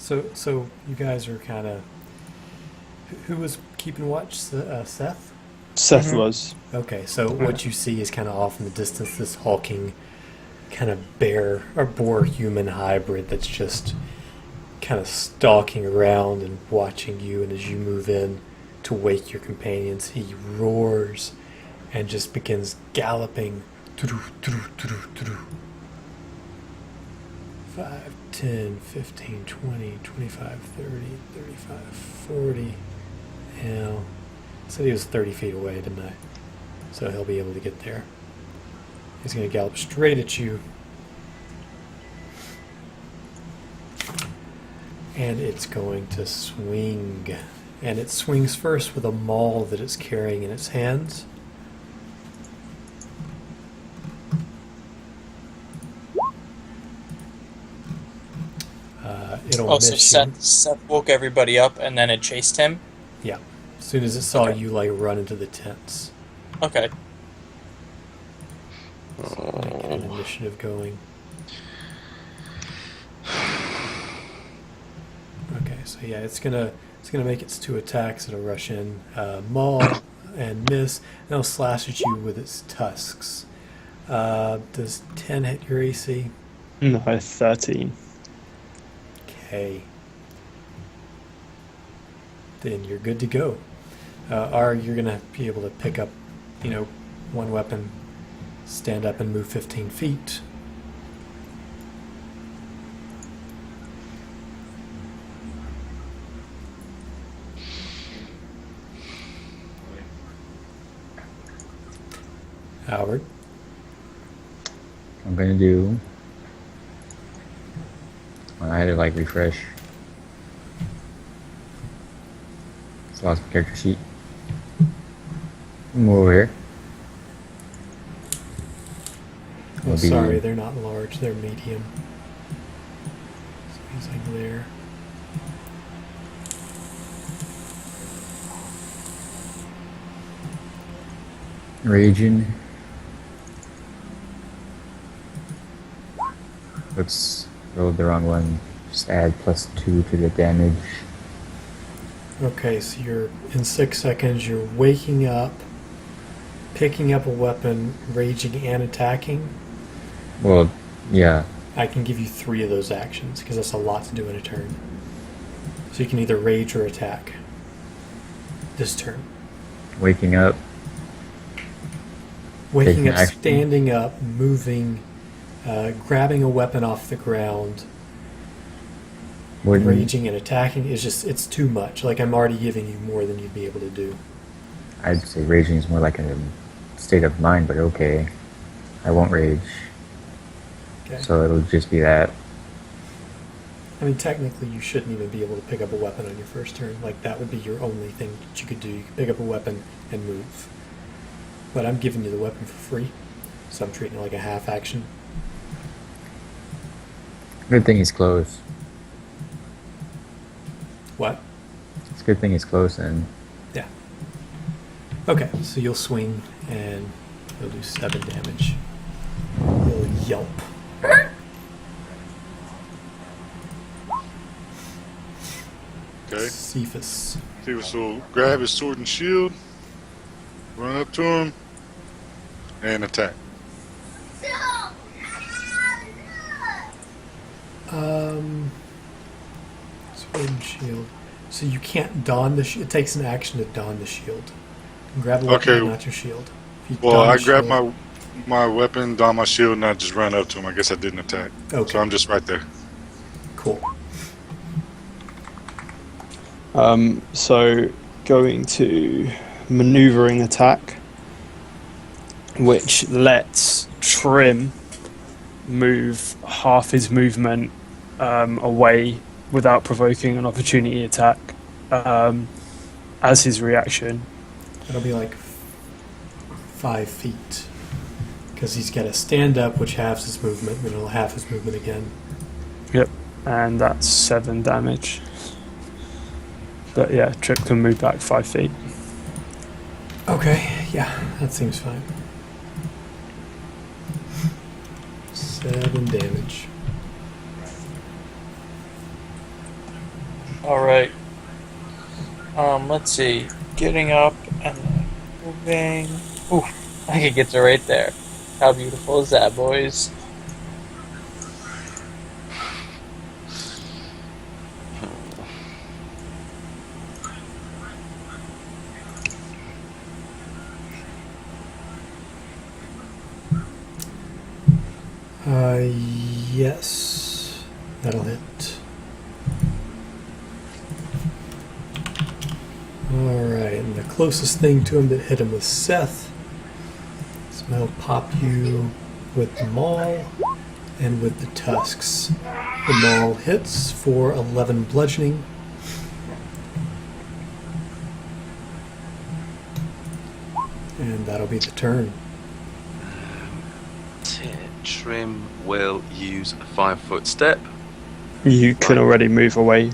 So you guys are kind of. Who was keeping watch? Seth? Seth Mm-hmm. was. Okay, so Yeah. what you see is kind of off in the distance this hulking, kind of bear or boar human hybrid that's just kind of stalking around and watching you. And as you move in to wake your companions, he roars and just begins galloping. 5, 10, 15, 20, 25, 30, 35, 40. Yeah. I said he was 30 feet away, didn't I? So he'll be able to get there. He's going to gallop straight at you. And it's going to swing. And it swings first with a maul that it's carrying in its hands. It'll Oh, so miss you. Seth woke everybody up and then it chased him? Yeah. As soon as it saw Okay. you, like, run into the tents. Okay. So make an initiative going. Okay, so yeah, it's gonna make its 2 attacks. It'll rush in, maul, and miss. And it'll slash at you with its tusks. Does 10 hit your AC? No, 13. Okay. Then you're good to go. Or you're gonna be able to pick up, one weapon, stand up and move 15 feet. Howard. I'm gonna do. I had to like refresh. Just lost my character sheet. Move over here. Oh, Will be- sorry, they're not large. They're medium. So he's like there. Raging. Oops, rolled the wrong one. Just add +2 to the damage. Okay, so you're in 6 seconds. You're waking up, picking up a weapon, raging, and attacking. Well, yeah. I can give you 3 of those actions because that's a lot to do in a turn. So you can either rage or attack this turn. Waking up. Waking Taking up, action. standing up, moving, grabbing a weapon off the ground, Wouldn't, raging and attacking is it's too much. Like I'm already giving you more than you'd be able to do. I'd say raging is more like a state of mind, but okay. I won't rage. Okay. So it'll just be that. I mean, technically, you shouldn't even be able to pick up a weapon on your first turn. Like that would be your only thing that you could do. You could pick up a weapon and move. But I'm giving you the weapon for free, so I'm treating it like a half action. Good thing he's close. What? It's a good thing he's close and Yeah. Okay, so you'll swing and you'll do 7 damage. You'll yelp. Okay. Cephas. Steven will grab his sword and shield, run up to him, and attack. Sword and shield. So you can't don the shield. It takes an action to don the shield. You can grab a weapon, Okay. but not your shield. If you Well, don I the grabbed shield- my weapon, don my shield, and I just ran up to him. I guess I didn't attack. Okay. So I'm just right there. Cool. So going to maneuvering attack, which lets Trim move half his movement away without provoking an opportunity attack as his reaction. That'll be like 5 feet. Because he's got to stand up, which halves his movement, then he'll half his movement again. Yep, and that's 7 damage. But yeah, Trip can move back 5 feet. Okay, yeah, that seems fine. 7 damage. Alright. Let's see. Getting up and then moving. Ooh, I can get to right there. How beautiful is that, boys? Yes. That'll hit. Alright, and the closest thing to him that hit him was Seth. So he'll pop you with the maul and with the tusks. The maul hits for 11 bludgeoning. And that'll be the turn. Trim will use a 5-foot step. You can already move away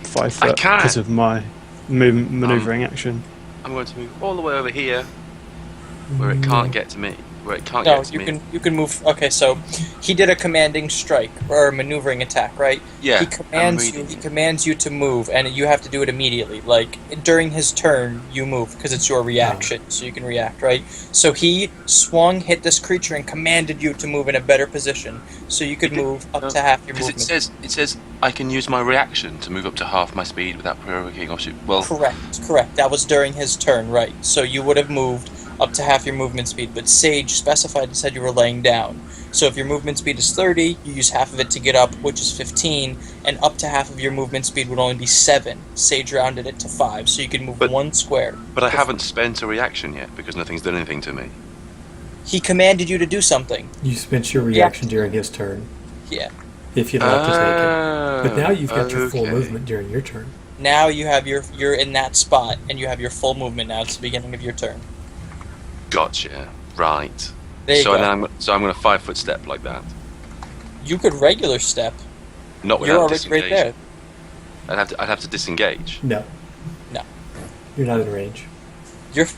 5 foot I can. because of my maneuvering action. I'm going to move all the way over here, where it can't get to me. Where it can't No, get to me. you can move. Okay, so he did a commanding strike or a maneuvering attack, right? Yeah, He commands I'm you. reading. He commands you to move, and you have to do it immediately. Like during his turn, you move because it's your reaction, so you can react, right? So he swung, hit this creature, and commanded you to move in a better position, so you could move up to half your Because movement. it says I can use my reaction to move up to half my speed without provoking or shoot. Well, Correct. That was during his turn, right? So you would have moved up to half your movement speed, but Sage specified and said you were laying down. So if your movement speed is 30, you use half of it to get up, which is 15, and up to half of your movement speed would only be 7. Sage rounded it to 5, so you can move But- 1 square. but I haven't spent a reaction yet because nothing's done anything to me. He commanded you to do something. You spent your reaction during his turn, Yeah. if you'd like to take it. But now you've got your full okay. movement during your turn. Now you have you're in that spot, and you have your full movement now. It's the beginning of your turn. Gotcha. Right. There you so go. then I'm going to 5-foot step like that. You could regular step. Not You're without already right there. disengaging. I'd have to disengage. No. No. You're not in range.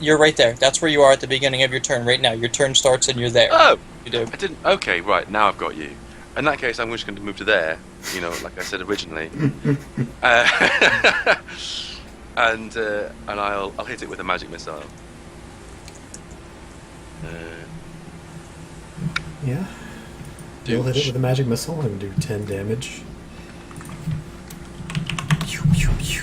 You're right there. That's where you are at the beginning of your turn right now. Your turn starts and you're there. Oh, You do. I didn't. Okay, right. Now I've got you. In that case, I'm just going to move to there. You know, like I said originally. And I'll hit it with a magic missile. Yeah. You'll hit it with a magic missile and do 10 damage. Pew, pew, pew.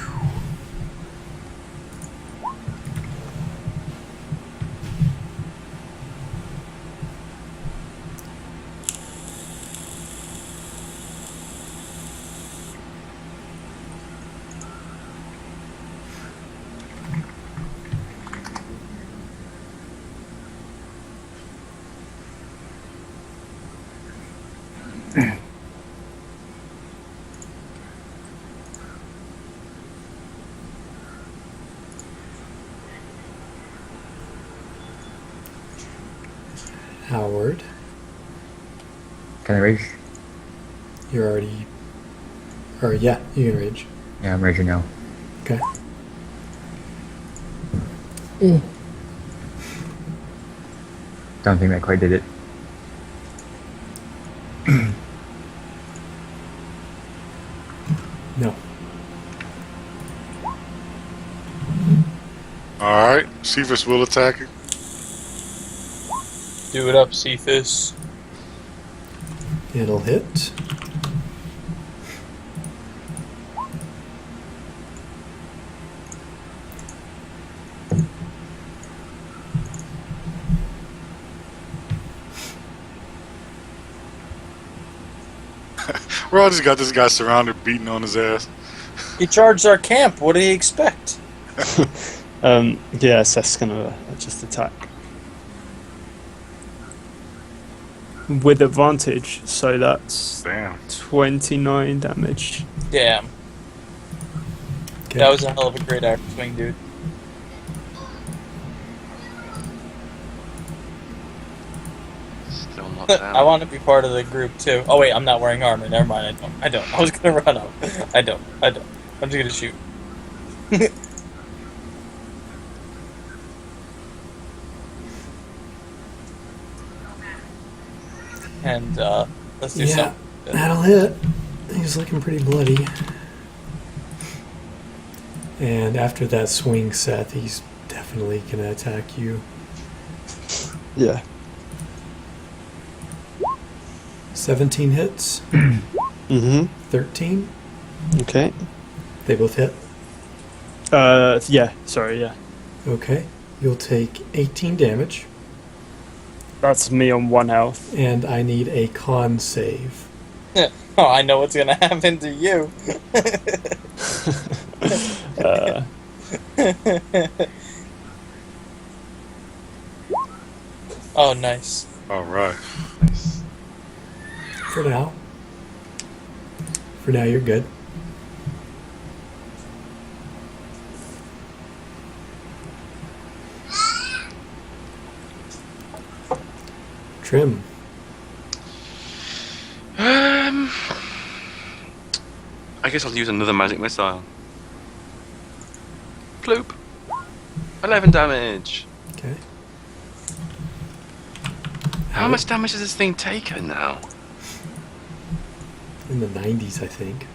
Howard, Can I rage? you're already... Or, yeah, you can rage. Yeah, I'm raging now. Okay. Don't think that quite did it. No. Alright, Cephas will attack it. Do it up, Cephas. It'll hit. Well, I just got this guy surrounded, beating on his ass. He charged our camp. What did he expect? Yeah, Seth's gonna just attack with advantage, so that's Damn. 29 damage. Damn. Okay. That was a hell of a great axe swing, dude. Still not down. I want to be part of the group too. Oh wait, I'm not wearing armor. Never mind. I don't. I was gonna run up. I don't. I'm just gonna shoot. And let's do Yeah, something. that'll hit. He's looking pretty bloody. And after that swing, Seth, he's definitely going to attack you. Yeah. 17 hits. Mm-hmm. 13. Okay. They both hit. Yeah. Sorry, yeah. Okay. You'll take 18 damage. That's me on 1 health. And I need a con save. Oh, I know what's gonna happen to you. Oh, nice. All right. For now. For now, you're good. Trim. I guess I'll use another magic missile. Bloop. 11 damage. Okay. How much damage has this thing taken now? In the 90s, I think.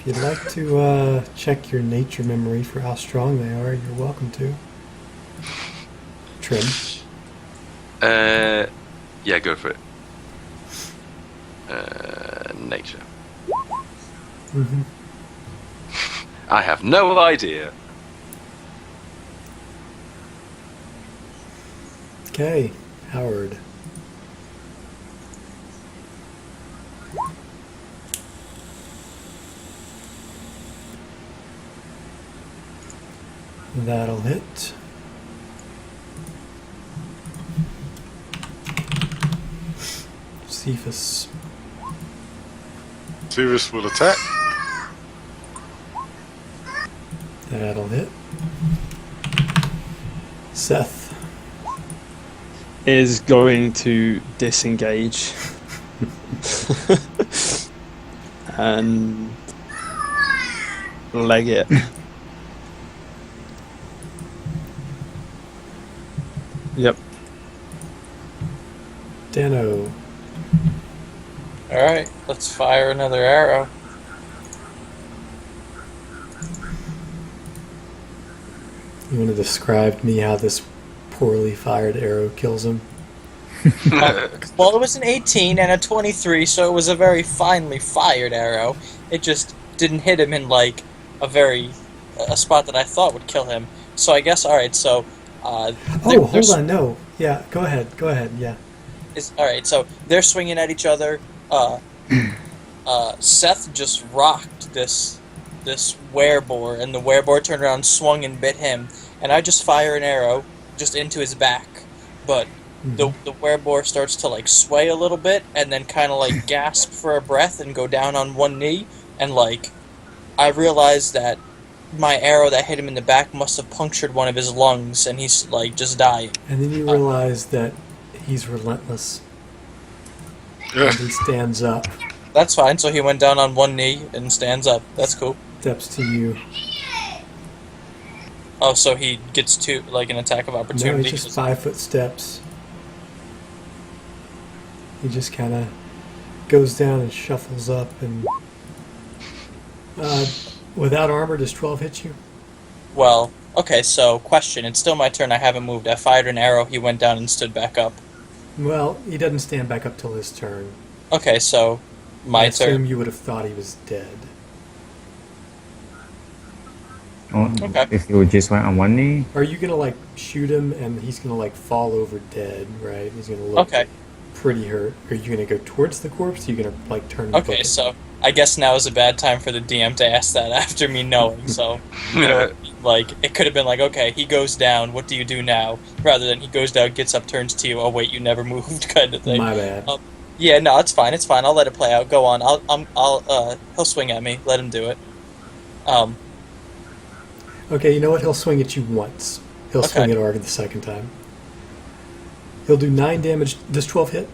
If you'd like to check your nature memory for how strong they are, you're welcome to. Trim. Yeah, go for it. Nature. Mm-hmm. I have no idea. Okay, Howard. That'll hit. Cephas. Sirius will attack. That'll hit. Seth. Is going to disengage. And leg it. Yep. Dano. Alright, let's fire another arrow. You want to describe to me how this poorly fired arrow kills him? Well, it was an 18 and a 23, so it was a very finely fired arrow. It just didn't hit him in, like, a spot that I thought would kill him. So I guess, alright, so... hold on, no. Yeah, go ahead, yeah. Alright, so they're swinging at each other. Seth just rocked this wereboar, and the wereboar turned around, swung, and bit him. And I just fire an arrow just into his back, but the wereboar starts to like sway a little bit, and then kind of like gasp for a breath and go down on one knee. And like, I realized that my arrow that hit him in the back must have punctured one of his lungs, and he's like just dying. And then you realize that he's relentless. Yeah. And he stands up. That's fine. So he went down on one knee and stands up. That's cool. Steps to you. Oh, so he gets an attack of opportunity. No, he just 5-foot steps. He just kind of goes down and shuffles up, and without armor, does 12 hit you? Well, okay, so question. It's still my turn. I haven't moved. I fired an arrow. He went down and stood back up. Well, he doesn't stand back up till his turn. Okay, so I my assume turn. you would have thought he was dead. Oh, Okay. if you just went on one knee, Are you gonna like shoot him and he's gonna like fall over dead, right? He's gonna look Okay. pretty hurt. Are you gonna go towards the corpse? Or are you gonna like turn and book Okay, it? so I guess now is a bad time for the DM to ask that after me knowing. So, you know, like it could have been like, okay, he goes down. What do you do now? Rather than he goes down, gets up, turns to you. Oh wait, you never moved, kind of thing. My bad. Yeah, no, it's fine. It's fine. I'll let it play out. Go on. He'll swing at me. Let him do it. Okay, you know what? He'll swing at you once. He'll Okay. swing at Arg the second time. He'll do 9 damage. Does 12 hit?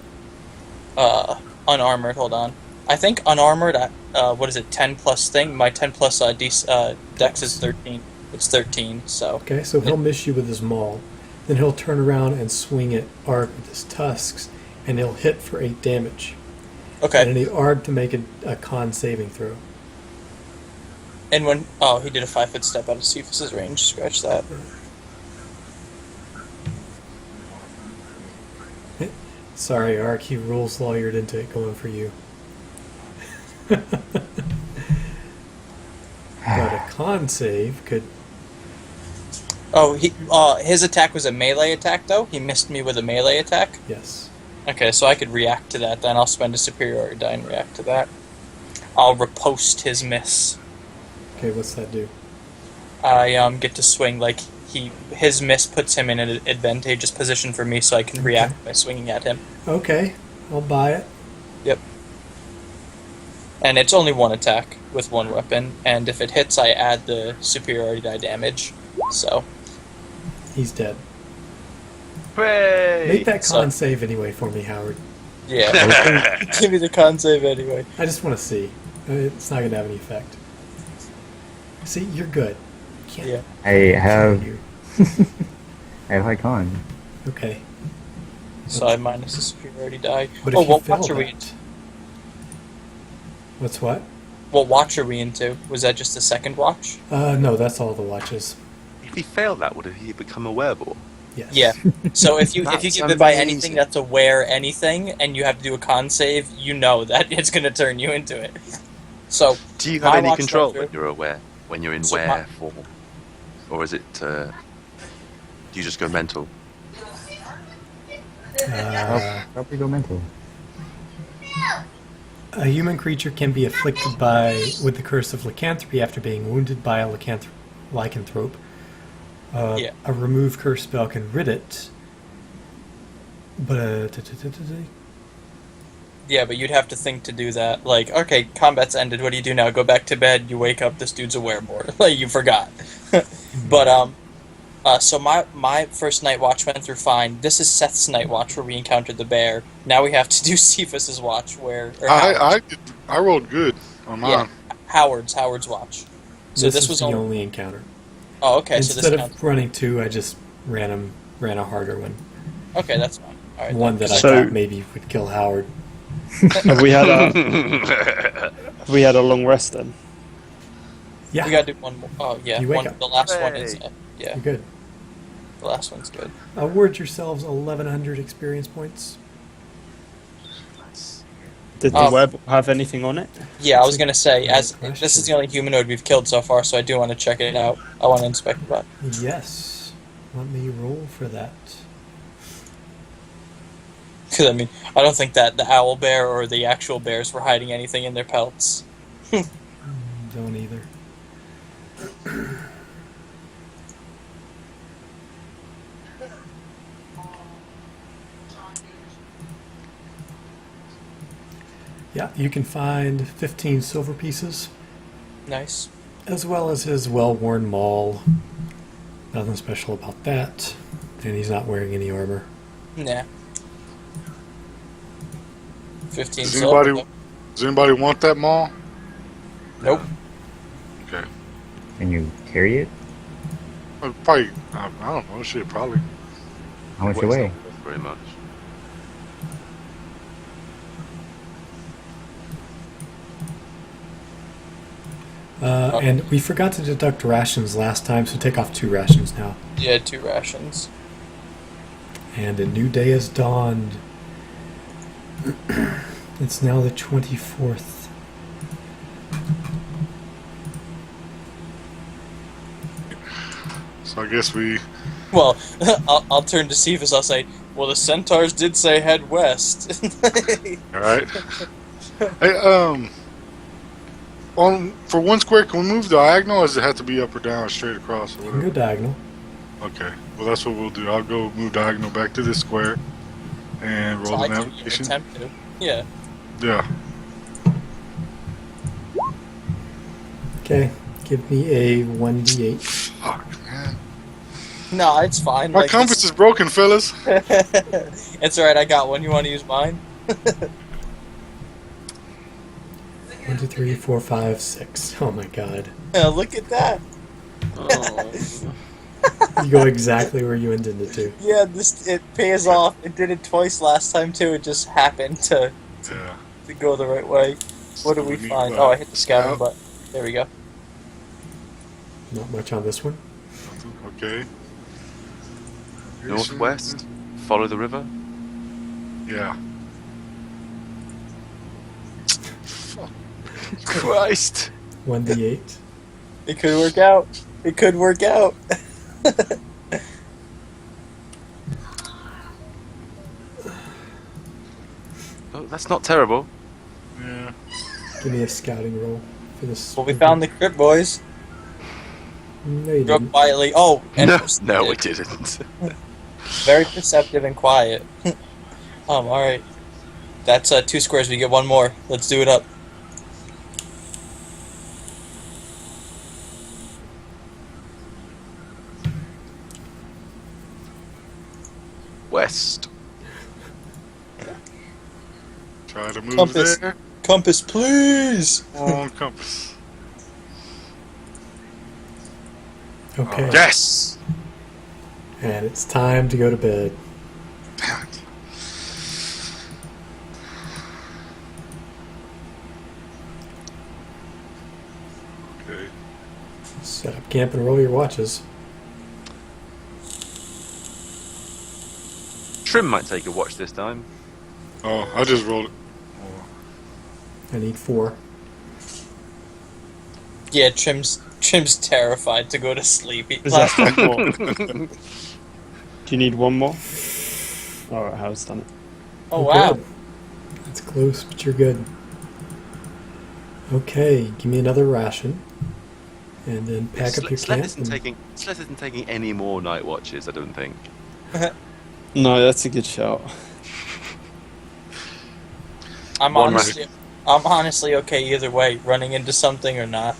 Unarmored. Hold on. I think unarmored. What is it? 10 plus thing. My 10 plus dex is 13. It's 13. So. Okay, so he'll miss you with his maul. Then he'll turn around and swing at Arg with his tusks, and he'll hit for 8 damage. Okay. And I need Arg to make a con saving throw. And when he did a 5-foot step out of Cephas's range. Scratch that. Sorry, Arg. He rules lawyered into it going for you. But a con save could. Oh, his attack was a melee attack though. He missed me with a melee attack. Yes. Okay, so I could react to that. Then I'll spend a superiority die and react to that. I'll riposte his miss. Okay, what's that do? I get to swing like his miss puts him in an advantageous position for me, so I can react by swinging at him. Okay, I'll buy it. Yep. And it's only one attack with one weapon, and if it hits, I add the superiority die damage. So He's dead. Hooray! Make that con save anyway for me, Howard. yeah, give me the con save anyway. I just want to see. It's not going to have any effect. See, you're good. Can't Yeah. I have you. I have high con. Okay. So I minus the superiority die. But Oh, if you what fail watch are we that- into? What's what? What watch are we into? Was that just the second watch? No, that's all the watches. If he failed that, would he become a werewolf? Yes. Yeah. So if you That's give it by amazing. anything that's aware anything, and you have to do a con save, you know that it's going to turn you into it. So Do you My have any watch control went when you're aware? When you're in So were form? Or is it, do you just go mental? Probably go mental. A human creature can be afflicted with the curse of lycanthropy after being wounded by a lycanthrope. Yeah. A remove curse spell can rid it. But yeah, but you'd have to think to do that. Like, okay, combat's ended. What do you do now? Go back to bed. You wake up. This dude's a werewolf. Like you forgot. But so my first night watch went through fine. This is Seth's night watch where we encountered the bear. Now we have to do Cephas's watch where I rolled good on mine. Howard's watch. So this is was the only. only encounter. Oh, okay. So Instead this of counts. running two, I just ran a harder one. Okay, that's fine. All right. One that I So- thought maybe would kill Howard. Have we had a long rest then? Yeah, We gotta do one more. Oh yeah, You wake up. the last one is. Hooray. Yeah, you're good. the last one's good. Award yourselves 1,100 experience points. Did the Oh. web have anything on it? Yeah, I was gonna say, Good as question. this is the only humanoid we've killed so far, so I do want to check it out. I want to inspect that. Yes. Let me roll for that. Because I mean, I don't think that the owl bear or the actual bears were hiding anything in their pelts. Don't either. Yeah, you can find 15 silver pieces, Nice. as well as his well-worn maul. Nothing special about that. And he's not wearing any armor. Nah. 15 Does silver. anybody does anybody want that mall? Nope. Okay. Can you carry it? Probably. I don't know. Shit, probably. How much Weighs away? not worth very much. And we forgot to deduct rations last time, so take off 2 rations now. Yeah, 2 rations. And a new day has dawned. It's now the 24th. So I guess we. Well, I'll turn to Cephas. I'll say, well, the centaurs did say head west. All right. Hey, for 1 square, can we move diagonal, or does it have to be up or down, or straight across, or You can go whatever? diagonal. Okay. Well, that's what we'll do. I'll go move diagonal back to this square, and roll So the I can navigation. attempt to. Yeah. Yeah. Okay, give me a 1d8. Fuck, man. No, it's fine. My like, compass is broken, fellas. it's alright, I got one. You want to use mine? 1, 2, 3, 4, 5, 6. Oh my god. Yeah, look at that. You go exactly where you intended to. Yeah, it pays off. It did it twice last time too. It just happened to Yeah. to go the right way. What do we need find? what? Oh, I hit the scouting Scout? button. There we go. Not much on this one. Okay. Northwest. Follow the river. Yeah. Christ. 1d8. It could work out. It could work out. Oh, that's not terrible. Yeah. Give me a scouting roll for this. Well, we found the crypt, boys. No, you Real didn't. quietly. Oh, and No, we didn't. very perceptive and quiet. Alright. That's 2 squares. We get 1 more. Let's do it up. West. Try to move Compass. there. Compass, please! On compass. Okay. Yes. And it's time to go to bed. Damn it. Okay. Set up camp and roll your watches. Trim might take a watch this time. Oh, I just rolled it. I need 4. Yeah, Trim's terrified to go to sleep. Is that one more? Do you need one more? Alright, How's done it. Oh, You're wow. good. That's close, but you're good. Okay, give me another ration. And then pack up your Sleth camp. isn't taking any more night watches, I don't think. No, that's a good shout. I'm One honestly okay either way, running into something or not.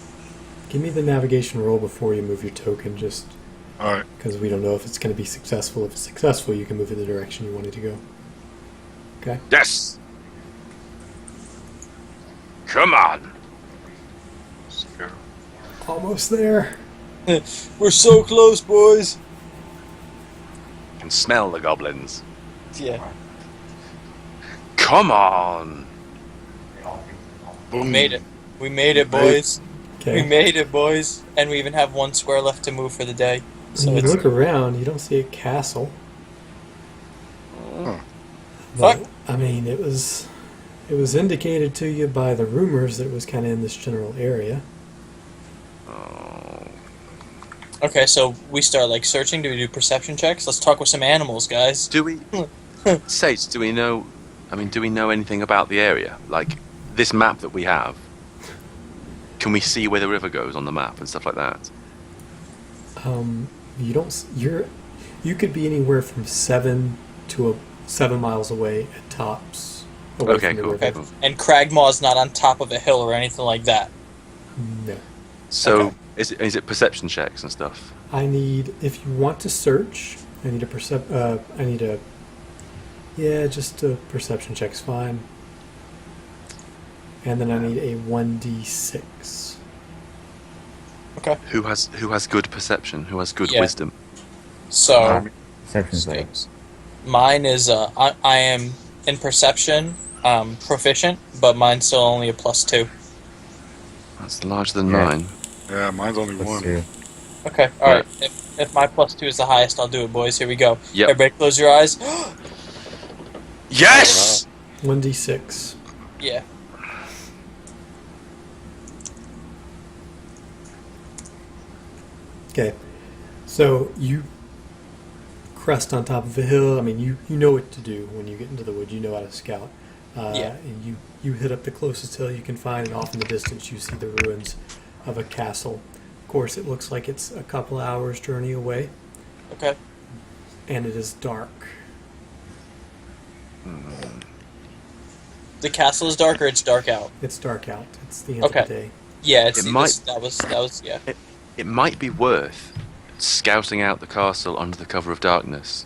Give me the navigation roll before you move your token, just Alright. because we don't know if it's going to be successful. If it's successful, you can move in the direction you wanted to go. Okay? Yes. Come on. Scare. Almost there. We're so close, boys! I can smell the goblins. Yeah, Come on. we Boom. made it. We made it, boys. We Okay. made it, boys. And we even have 1 square left to move for the day. So When you it's look around, you don't see a castle. Huh. But, Fuck. I mean, it was indicated to you by the rumors that it was kind of in this general area. Oh. okay. So we start like searching. Do we do perception checks? Let's talk with some animals, guys. Do we, Sage? Do we know? I mean, do we know anything about the area? Like this map that we have. Can we see where the river goes on the map and stuff like that? You don't. You could be anywhere from 7 miles away at tops. Away Okay, from the cool. river. Okay. And Cragmaw's not on top of a hill or anything like that. No. So Okay. is it perception checks and stuff? I need, if you want to search, I need a just a perception check's fine. And then I need a 1d6. Okay. Who has good perception? Who has good Yeah. wisdom? So Perception's like mine is I am in perception proficient, but mine's still only a +2. That's larger than Yeah. mine. Yeah, mine's only plus 1. 2. Okay, alright. If my +2 is the highest, I'll do it, boys. Here we go. Yep. Everybody close your eyes. Yes. 1d6. Yeah. Okay. So you crest on top of a hill. I mean, you know what to do when you get into the wood. You know how to scout. Yeah. And you hit up the closest hill you can find, and off in the distance you see the ruins of a castle. Of course, it looks like it's a couple hours journey away, Okay. and it is dark. The castle is dark or it's dark out? It's dark out. It's the end Okay. of the day. Yeah, it's It might- that was yeah. It might be worth scouting out the castle under the cover of darkness.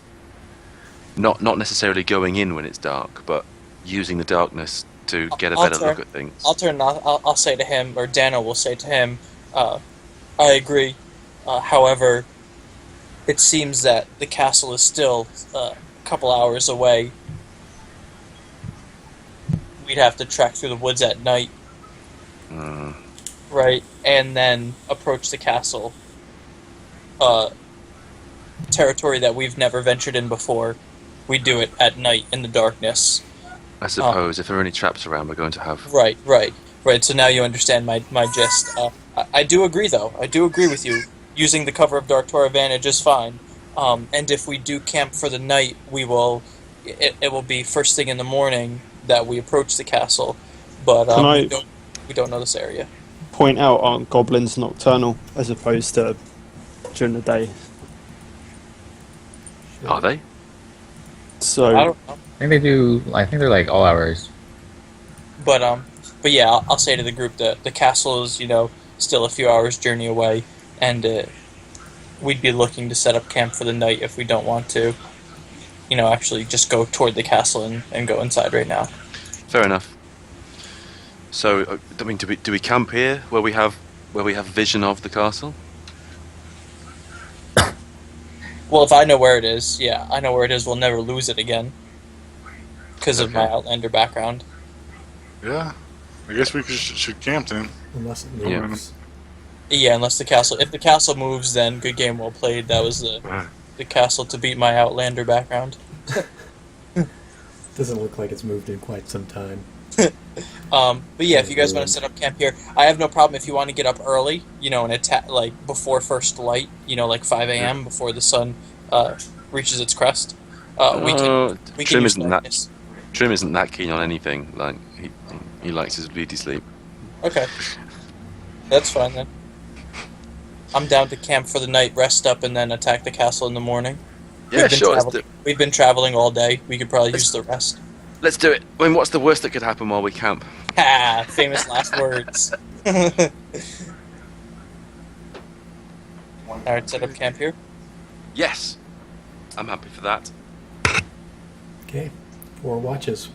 Not necessarily going in when it's dark, but using the darkness to get a I'll better turn- look at things. I'll say to him, or Dano will say to him, I agree. However, it seems that the castle is still a couple hours away. we'd have to trek through the woods at night, right, and then approach the castle. Territory that we've never ventured in before. We do it at night in the darkness. I suppose if there are any traps around, we're going to have. Right. So now you understand my gist. I do agree, though. I do agree with you. Using the cover of dark to our advantage is fine. And if we do camp for the night, we will. It will be first thing in the morning that we approach the castle. But we don't know this area. Point out, aren't goblins nocturnal as opposed to during the day? Are they? So I don't know. I think they do. I think they're like all hours. But yeah, I'll say to the group that the castle is, still a few hours journey away, and we'd be looking to set up camp for the night if we don't want to, actually just go toward the castle and go inside right now. Fair enough. So, I mean, do we camp here where we have vision of the castle? Well, if I know where it is, yeah, I know where it is. We'll never lose it again because of my Outlander background. Yeah. I guess we should camp then. Unless it moves. Yeah, unless if the castle moves, then good game, well played. That was the castle to beat my Outlander background. Doesn't look like it's moved in quite some time. But yeah, if you guys want to set up camp here, I have no problem if you want to get up early, and attack like before first light, like 5 a.m. before the sun reaches its crest. We can Trim use isn't darkness. Trim isn't that keen on anything. Like he likes his beauty sleep. Okay, that's fine then. I'm down to camp for the night, rest up, and then attack the castle in the morning. Yeah, sure. We've been traveling all day. We could probably use the rest. Let's do it. I mean, what's the worst that could happen while we camp? Ha! Famous last words. Alright, set up camp here. Yes, I'm happy for that. Okay, 4 watches.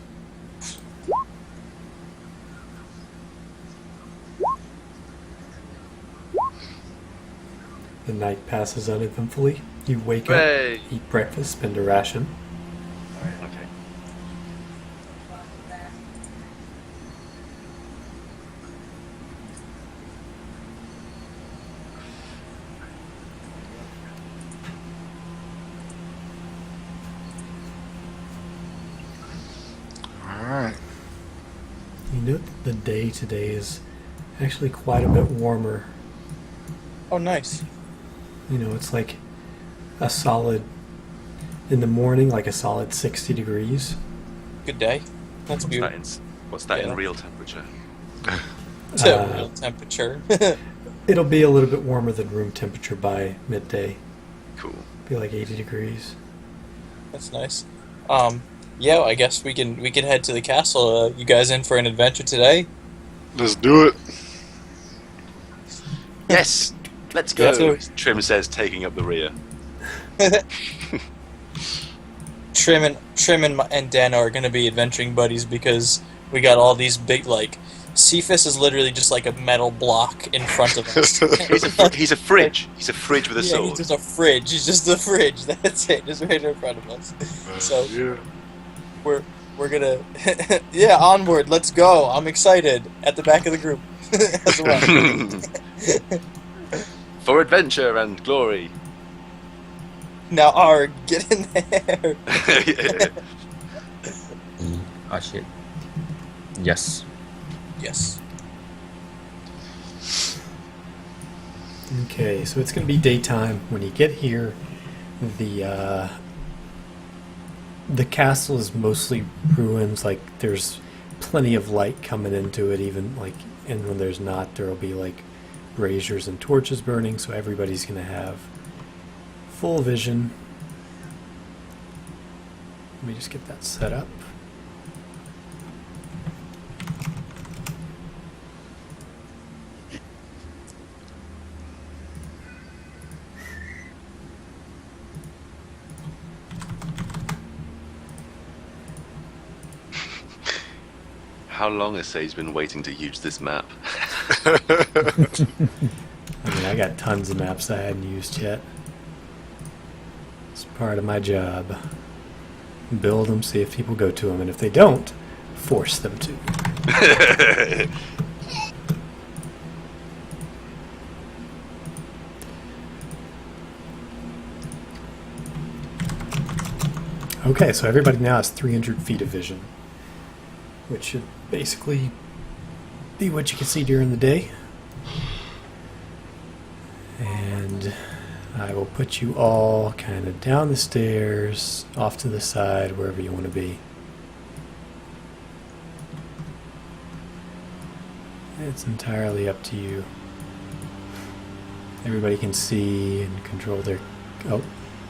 The night passes uneventfully. You wake up, eat breakfast, spend a ration. Okay. Alright. You note that the day today is actually quite a bit warmer. Oh, nice. It's like a solid, in the morning, like a solid 60 degrees. Good day. That's beautiful. What's that in real temperature? Real temperature. It'll be a little bit warmer than room temperature by midday. Cool. Be like 80 degrees. That's nice. Yeah, I guess we can head to the castle. You guys in for an adventure today? Let's do it. Yes, let's Let's do go. it. Trim says, taking up the rear. Trim and Dana are going to be adventuring buddies because we got all these big, Cephas is literally just like a metal block in front of us. He's a fridge. He's a fridge with a sword. He's just a fridge. He's just a fridge. That's it. Just right in front of us. So Yeah. we're gonna onward. Let's go. I'm excited. At the back of the group as well. For adventure and glory. Now, Arg, get in there. Oh shit. Yes. Yes. Okay, so it's going to be daytime. When you get here, the castle is mostly ruins. Like, there's plenty of light coming into it, even, and when there's not, there'll be, braziers and torches burning, so everybody's going to have full vision. Let me just get that set up. How long has Sage been waiting to use this map? I got tons of maps I hadn't used yet. It's part of my job. Build them, see if people go to them, and if they don't, force them to. Okay, so everybody now has 300 feet of vision, which should basically be what you can see during the day. And I will put you all kind of down the stairs, off to the side, wherever you want to be. It's entirely up to you. Everybody can see and control their... Oh,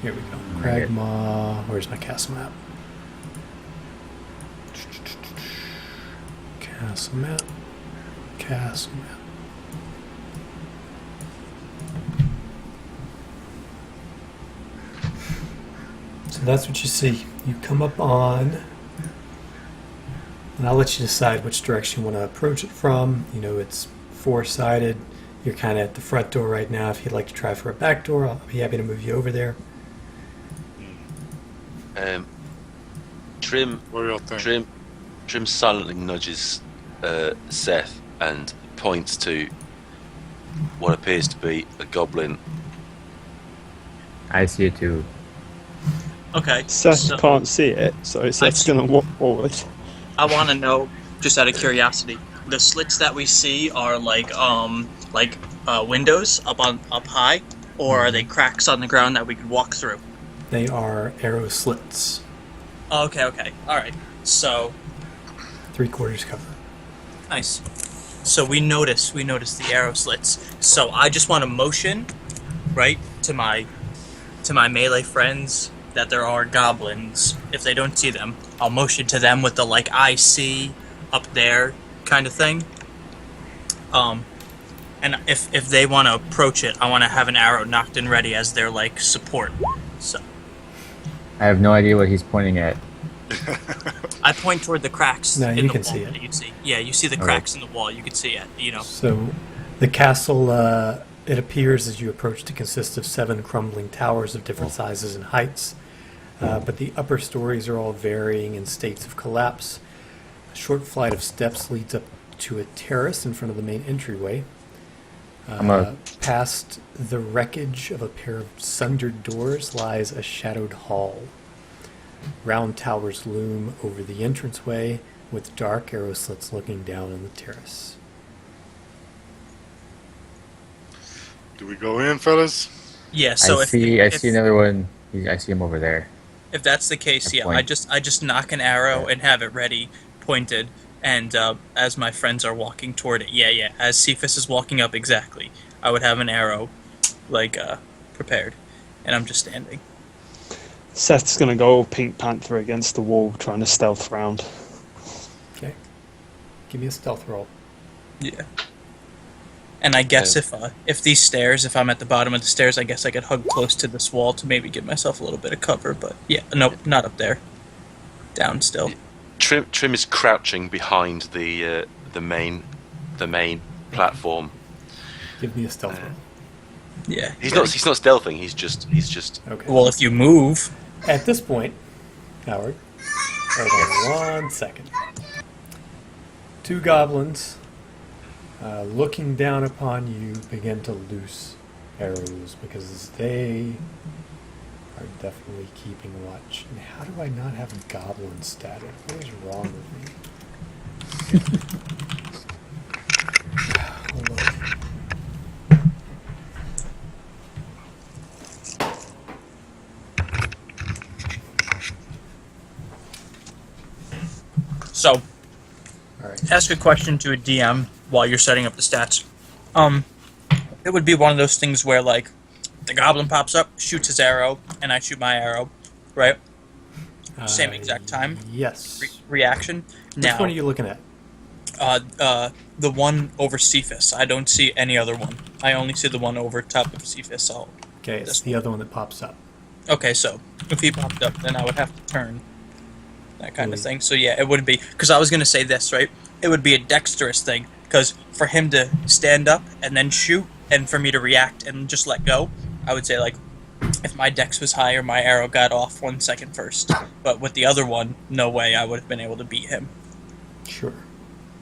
here we go. Cragmaw. Where's my castle map? Castle map. Castle map. So that's what you see. You come up on, and I'll let you decide which direction you want to approach it from. You know, it's four-sided. You're kind of at the front door right now. If you'd like to try for a back door, I'll be happy to move you over there. Trim. What do y'all think? Trim silently nudges Seth and points to what appears to be a goblin. I see it too. Okay. Seth can't see it, so Seth's going to walk forward. I want to know, just out of curiosity, the slits that we see are like windows up high, or are they cracks on the ground that we could walk through? They are arrow slits. Okay. All right. So 3/4 cover. nice. So we notice the arrow slits. So I just want to motion, right, to my melee friends that there are goblins. If they don't see them, I'll motion to them with the like I see up there kind of thing. And if they want to approach it, I want to have an arrow knocked and ready as their like support. So I have no idea what he's pointing at. I point toward the cracks No, in you the can wall see it. that you see. Yeah, you see the cracks in the wall. You can see it. You know. So the castle, it appears as you approach to consist of 7 crumbling towers of different sizes and heights. But the upper stories are all varying in states of collapse. A short flight of steps leads up to a terrace in front of the main entryway. Past the wreckage of a pair of sundered doors lies a shadowed hall. Round towers loom over the entranceway, with dark arrow slits looking down on the terrace. Do we go in, fellas? Yeah. So I if see another one. I see him over there. If that's the case, I yeah, point. I just knock an arrow and have it ready, pointed, and as my friends are walking toward it, yeah, as Cephas is walking up, exactly, I would have an arrow, like, prepared, and I'm just standing. Seth's going to go Pink Panther against the wall, trying to stealth round. Okay. Give me a stealth roll. Yeah. And I guess if these stairs, if I'm at the bottom of the stairs, I guess I could hug close to this wall to maybe give myself a little bit of cover, but yeah, nope, not up there. Down still. Trim is crouching behind the main platform. Give me a stealth roll. Yeah. He's not stealthing. He's just. Okay. Well, if you move... At this point, Howard, hold on 1 second. 2 goblins, looking down upon you, begin to loose arrows because they are definitely keeping watch. And how do I not have a goblin static? What is wrong with me? Hold on. So, All right. ask a question to a DM while you're setting up the stats. It would be one of those things where, like, the goblin pops up, shoots his arrow, and I shoot my arrow, right? Same exact time. Yes. Reaction. Which one are you looking at? The one over Cephas. I don't see any other one. I only see the one over top of Cephas. So, Okay, it's the other one that pops up. okay, so if he popped up, then I would have to turn. That kind of thing. So yeah, it would be, because I was going to say this, right? It would be a dexterous thing, because for him to stand up and then shoot, and for me to react and just let go, I would say, like, if my dex was higher, my arrow got off 1 second first. But with the other one, no way I would have been able to beat him. Sure.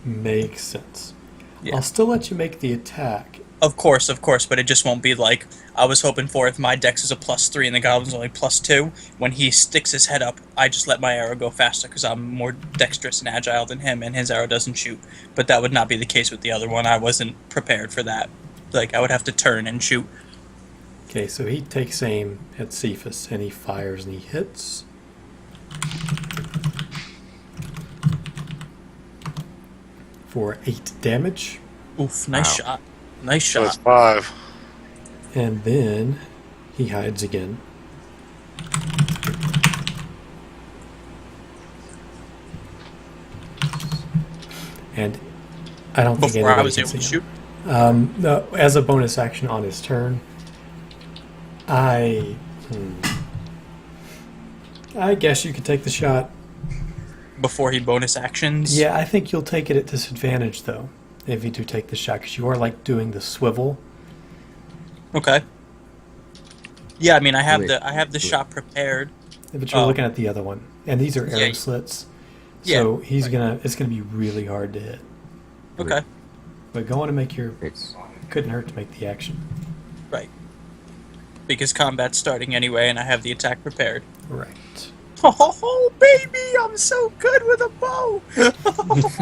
Makes sense. Yeah. I'll still let you make the attack. Of course, but it just won't be like I was hoping for. If my dex is a +3 and the goblin's only +2, when he sticks his head up, I just let my arrow go faster because I'm more dexterous and agile than him, and his arrow doesn't shoot. But that would not be the case with the other one. I wasn't prepared for that. Like, I would have to turn and shoot. Okay, so he takes aim at Cephas, and he fires and he hits. For 8 damage. Oof, nice shot. Nice So it's shot. 5. And then he hides again. And I don't think Before I anybody was can able to see him. shoot. No, as a bonus action on his turn, I guess you could take the shot. Before he bonus actions. Yeah, I think you'll take it at disadvantage, though, if you do take the shot, because you are, like, doing the swivel. Okay. Yeah, I mean, I have Wait, the wait. shot prepared. But you're Oh. looking at the other one. And these are arrow Yeah. slits. Yeah. So it's gonna be really hard to hit. Okay. But go on and make your... It's Couldn't hurt to make the action. Right. Because combat's starting anyway, and I have the attack prepared. Right. Oh, baby, I'm so good with a bow.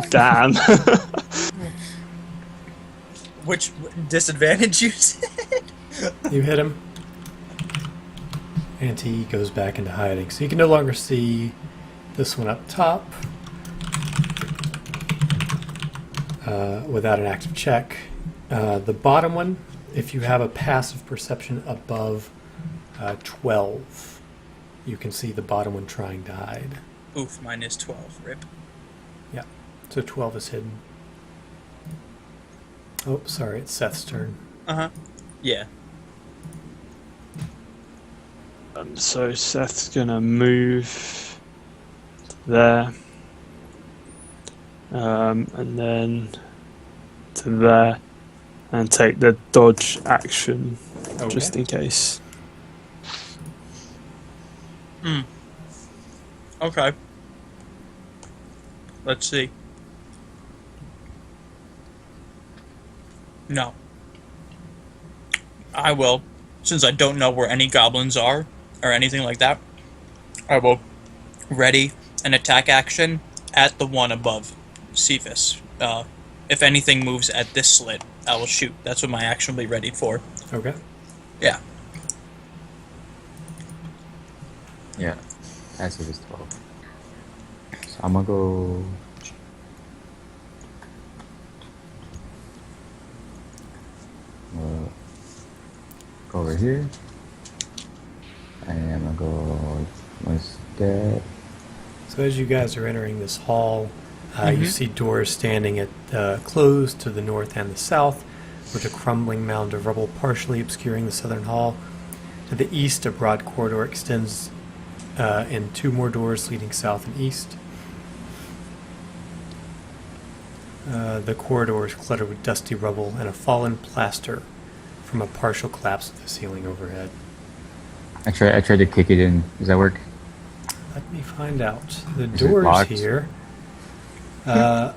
Damn. Which disadvantage you said? You hit him. And he goes back into hiding. So you can no longer see this one up top without an active check. The bottom one, if you have a passive perception above 12, you can see the bottom one trying to hide. Oof, mine is 12. Rip. Yeah, so 12 is hidden. Oh, sorry, it's Seth's turn. Uh-huh. Yeah. So Seth's gonna move there, and then to there, and take the dodge action just Okay. in case. Okay. Let's see. No. I will, since I don't know where any goblins are, or anything like that, I will ready an attack action at the one above Cephas. If anything moves at this slit, I will shoot. That's what my action will be ready for. Okay. Yeah. yeah. Passive is 12. So I'm gonna go. Go over here. And I'm gonna go one step. So as you guys are entering this hall, you see doors standing at closed to the north and the south, with a crumbling mound of rubble partially obscuring the southern hall. To the east, a broad corridor extends in 2 more doors leading south and east. The corridor is cluttered with dusty rubble and a fallen plaster from a partial collapse of the ceiling overhead. I tried to kick it in. Does that work? Let me find out. The Is it doors locked? here. Is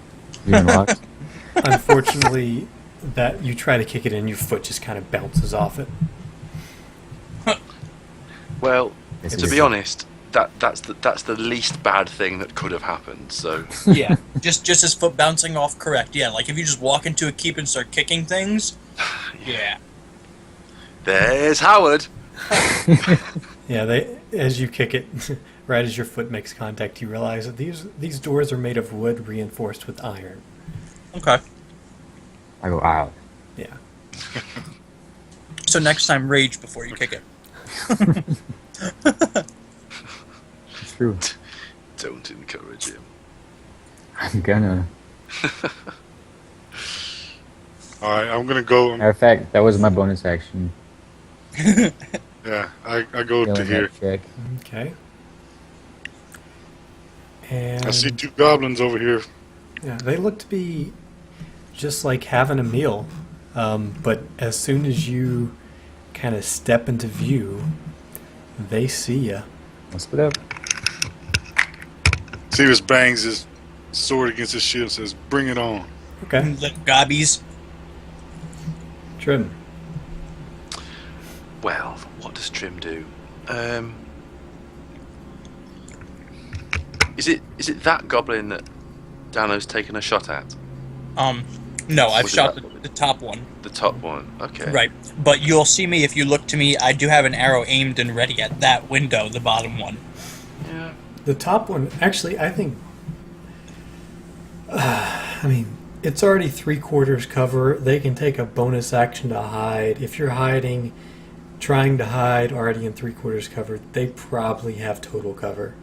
it unlocked? Unfortunately, that you try to kick it in, your foot just kind of bounces off it. Well, Yes, to it be is. honest, that's the least bad thing that could have happened. So Yeah. just his foot bouncing off, correct. Yeah, like if you just walk into a keep and start kicking things. Yeah. there's Howard. Yeah, as you kick it, right as your foot makes contact, you realize that these doors are made of wood reinforced with iron. Okay. I go out. Yeah. So next time, rage before you kick it. It's true. Don't encourage him. I'm gonna. Alright, I'm gonna go. Matter of fact, that was my bonus action. Yeah, I go to Failing here. that check. Okay. And I see 2 goblins over here. yeah, they look to be just like having a meal. But as soon as you kind of step into view, they see you. Let's split up. Cephas bangs his sword against his shield, says, "Bring it on." Okay. Little gobbies. Trim. Well, what does Trim do? Is it that goblin that Dano's taken a shot at? No, I've Was it shot that- the top one. The top one. Okay. Right. But you'll see me if you look to me. I do have an arrow aimed and ready at that window, the bottom one. Yeah. The top one, actually, I think. I mean, it's already 3/4 cover. They can take a bonus action to hide. If you're hiding, trying to hide already in 3/4 cover, they probably have total cover.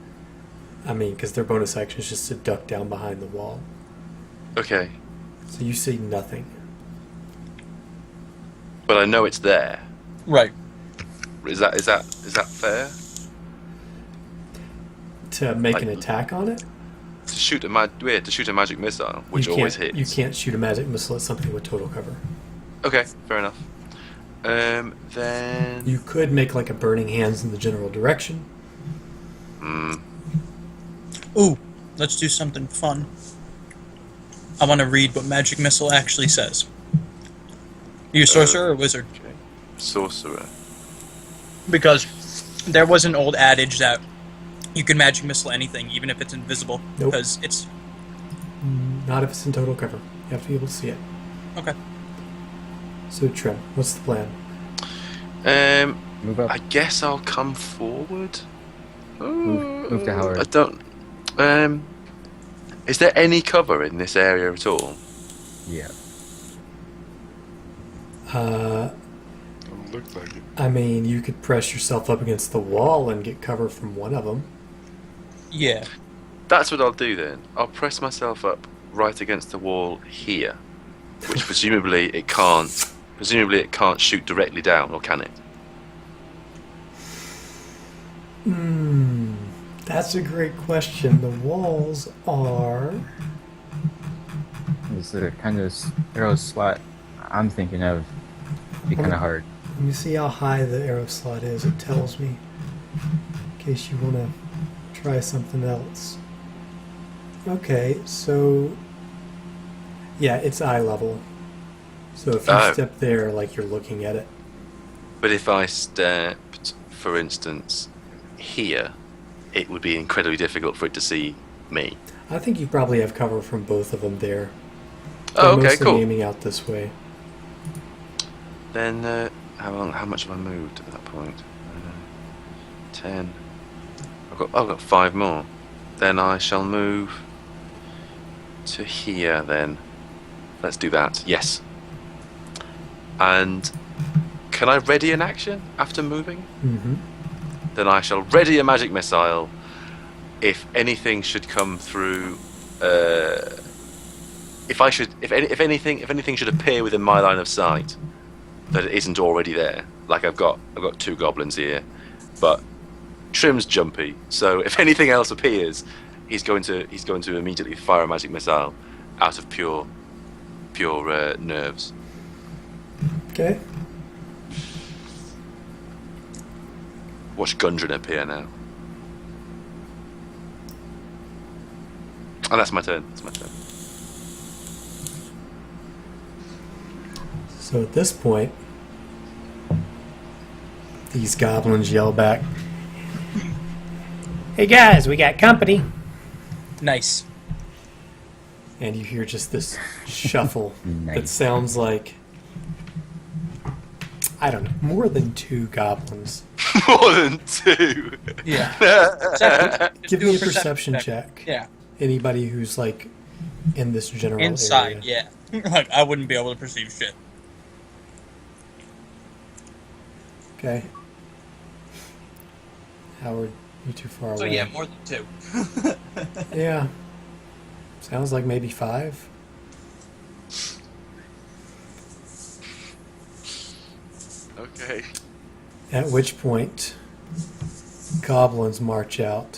I mean, because their bonus action is just to duck down behind the wall. Okay. So you see nothing. But I know it's there. Right. Is that fair? To make Like- an attack on it, To shoot a magic missile, which you always can't- hits. You can't shoot a magic missile at something with total cover. Okay, fair enough. Then. You could make like a burning hands in the general direction. Ooh, let's do something fun. I want to read what magic missile actually says. You a sorcerer or wizard? Okay. Sorcerer. Because there was an old adage that you can magic missile anything, even if it's invisible. Nope. Because it's Not if it's in total cover. You have to be able to see it. okay. So Trim, what's the plan? Move up. I guess I'll come forward. Move to Howard. I don't. Is there any cover in this area at all? Yeah. Don't look like it. I mean, you could press yourself up against the wall and get cover from one of them. Yeah. That's what I'll do then. I'll press myself up right against the wall here, which presumably it can't. Presumably it can't shoot directly down, or can it? That's a great question. The walls are... Is the kind of arrow slot I'm thinking of be kind of hard. Let me see how high the arrow slot is. It tells me. In case you want to try something else. Okay, so... Yeah, it's eye level. So if you Oh. step there, like you're looking at it. But if I stepped, for instance, here, it would be incredibly difficult for it to see me. I think you probably have cover from both of them there. Oh, They're okay, mostly cool. aiming out this way. Then, how much have I moved at that point? 10. I've got 5 more. Then I shall move to here then. Let's do that. Yes. And can I ready an action after moving? Mm-hmm. Then I shall ready a magic missile. If anything should come through, if anything should appear within my line of sight that it isn't already there. Like I've got 2 goblins here, but Trim's jumpy, so if anything else appears, he's going to immediately fire a magic missile out of pure nerves. Okay. Watch Gundren appear now. And that's my turn. So at this point, these goblins yell back, "Hey guys, we got company!" Nice. And you hear just this shuffle that Nice. sounds like, I don't know, more than 2 goblins. More than 2. Yeah. Give me a perception check. Yeah. Anybody who's like in this general Inside, area. yeah. Like, I wouldn't be able to perceive shit. Okay. Howard, you're too far So away. yeah, more than 2. Yeah. Sounds like maybe 5. Okay. At which point, goblins march out